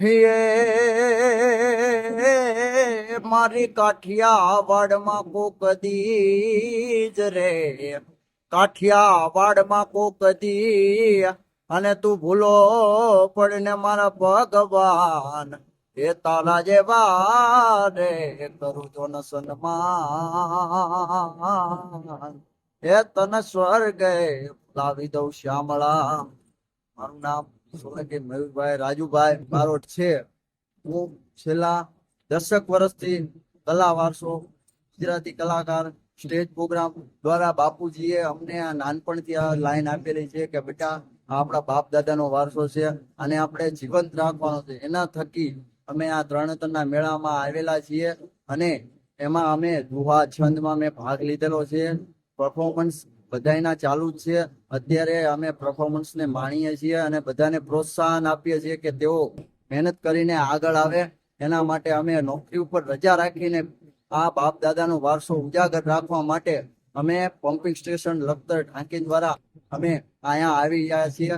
હે મારી કાઠિયાવાડમાં કોક દી જ રે, કાઠિયાવાડમાં કોક દી અને તું ભૂલો પડને મારા ભગવાન, એ તારા જેવા રે કરું તો ન સન્માન, એ તને સ્વર્ગે લાવી દઉં શ્યામળા. મારું નામ સોલંકી મયુરભાઈ રાજુભાઈ બારોટ છે. હું છેલ્લા 10 વર્ષથી કલા વારસો ગુજરાતી કલાકાર સ્ટેજ પ્રોગ્રામ દ્વારા બાપુજીએ અમને આ નાનપણથી આ લાઈન આપેલી છે કે બેટા આપણા બાપ દાદાનો વારસો છે અને આપણે જીવંત રાખવાનો છે. એના થકી અમે આ તરણેતરના મેળામાં આવેલા છીએ અને એમાં અમે દુહા છંદમાં મેં ભાગ લીધેલો છે. પરફોર્મન્સ બધાયના ચાલુ જ છે. અત્યારે અમે પરફોર્મન્સને માણીએ છીએ અને બધાને પ્રોત્સાહન આપીએ છીએ કે તેઓ મહેનત કરીને આગળ આવે. એના માટે અમે નોકરી ઉપર રજા રાખીને આ બાપ દાદાનો વારસો ઉજાગર રાખવા માટે અમે પમ્પિંગ સ્ટેશન લખતર ટાંકી દ્વારા અમે અહીંયા આવી ગયા છીએ.